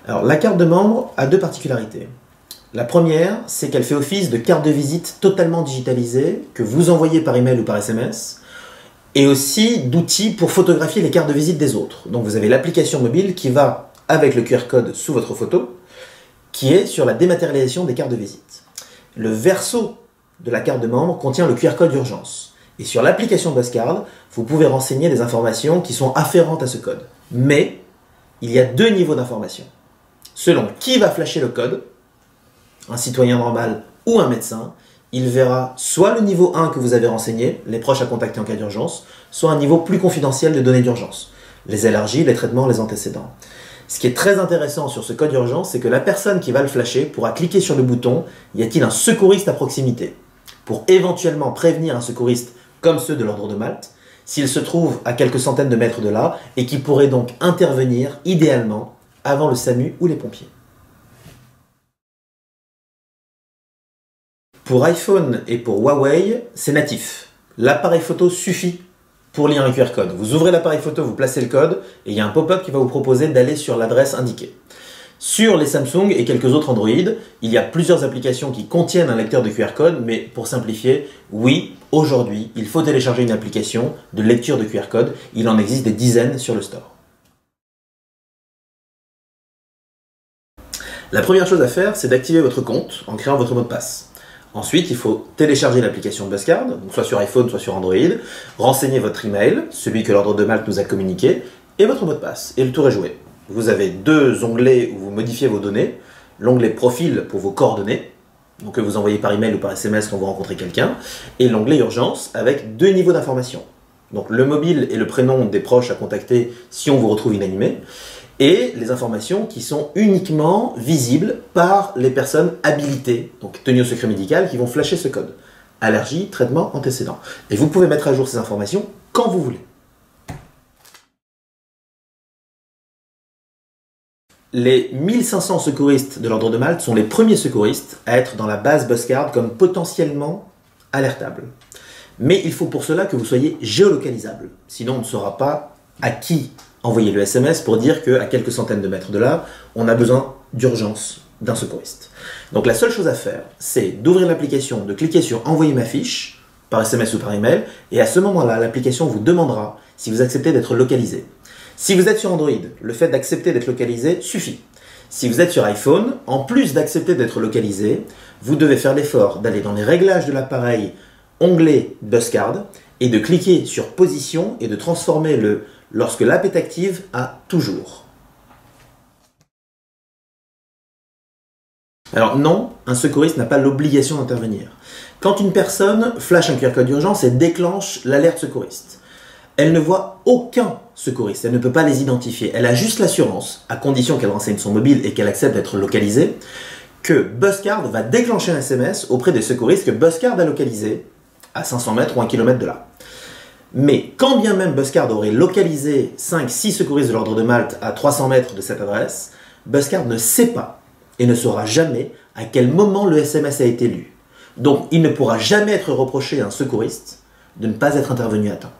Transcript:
Alors, la carte de membre a deux particularités. La première, c'est qu'elle fait office de carte de visite totalement digitalisée que vous envoyez par email ou par SMS, et aussi d'outils pour photographier les cartes de visite des autres. Donc vous avez l'application mobile qui va avec le QR code sous votre photo, qui est sur la dématérialisation des cartes de visite. Le verso de la carte de membre contient le QR code d'urgence. Et sur l'application BuzzCard, vous pouvez renseigner des informations qui sont afférentes à ce code. Mais il y a deux niveaux d'information. Selon qui va flasher le code, un citoyen normal ou un médecin, il verra soit le niveau 1 que vous avez renseigné, les proches à contacter en cas d'urgence, soit un niveau plus confidentiel de données d'urgence, les allergies, les traitements, les antécédents. Ce qui est très intéressant sur ce code d'urgence, c'est que la personne qui va le flasher pourra cliquer sur le bouton « Y a-t-il un secouriste à proximité ?» pour éventuellement prévenir un secouriste comme ceux de l'Ordre de Malte, s'il se trouve à quelques centaines de mètres de là et qui pourrait donc intervenir idéalement avant le SAMU ou les pompiers. Pour iPhone et pour Huawei, c'est natif. L'appareil photo suffit pour lire un QR code. Vous ouvrez l'appareil photo, vous placez le code, et il y a un pop-up qui va vous proposer d'aller sur l'adresse indiquée. Sur les Samsung et quelques autres Android, il y a plusieurs applications qui contiennent un lecteur de QR code, mais pour simplifier, oui, aujourd'hui, il faut télécharger une application de lecture de QR code. Il en existe des dizaines sur le store. La première chose à faire, c'est d'activer votre compte en créant votre mot de passe. Ensuite, il faut télécharger l'application BuzzCard, donc soit sur iPhone, soit sur Android, renseigner votre email, celui que l'Ordre de Malte nous a communiqué, et votre mot de passe, et le tour est joué. Vous avez deux onglets où vous modifiez vos données, l'onglet Profil pour vos coordonnées, donc que vous envoyez par email ou par SMS quand vous rencontrez quelqu'un, et l'onglet Urgence avec deux niveaux d'information. Donc le mobile et le prénom des proches à contacter si on vous retrouve inanimé, et les informations qui sont uniquement visibles par les personnes habilitées, donc tenues au secret médical, qui vont flasher ce code. Allergie, traitement, antécédent. Et vous pouvez mettre à jour ces informations quand vous voulez. Les 1500 secouristes de l'Ordre de Malte sont les premiers secouristes à être dans la base BuzzCard comme potentiellement alertables. Mais il faut pour cela que vous soyez géolocalisable, sinon on ne saura pas à qui envoyer le SMS pour dire qu'à quelques centaines de mètres de là, on a besoin d'urgence d'un secouriste. Donc la seule chose à faire, c'est d'ouvrir l'application, de cliquer sur « Envoyer ma fiche » par SMS ou par email, et à ce moment-là, l'application vous demandera si vous acceptez d'être localisé. Si vous êtes sur Android, le fait d'accepter d'être localisé suffit. Si vous êtes sur iPhone, en plus d'accepter d'être localisé, vous devez faire l'effort d'aller dans les réglages de l'appareil, onglet BuzzCard, et de cliquer sur « Position » et de transformer le « Lorsque l'app est active » à « Toujours ». Alors non, un secouriste n'a pas l'obligation d'intervenir. Quand une personne flash un QR code d'urgence et déclenche l'alerte secouriste, elle ne voit aucun secouriste, elle ne peut pas les identifier. Elle a juste l'assurance, à condition qu'elle renseigne son mobile et qu'elle accepte d'être localisée, que BuzzCard va déclencher un SMS auprès des secouristes que BuzzCard a localisés à 500 mètres ou 1 km de là. Mais quand bien même BuzzCard aurait localisé 5-6 secouristes de l'Ordre de Malte à 300 mètres de cette adresse, BuzzCard ne sait pas et ne saura jamais à quel moment le SMS a été lu. Donc il ne pourra jamais être reproché à un secouriste de ne pas être intervenu à temps.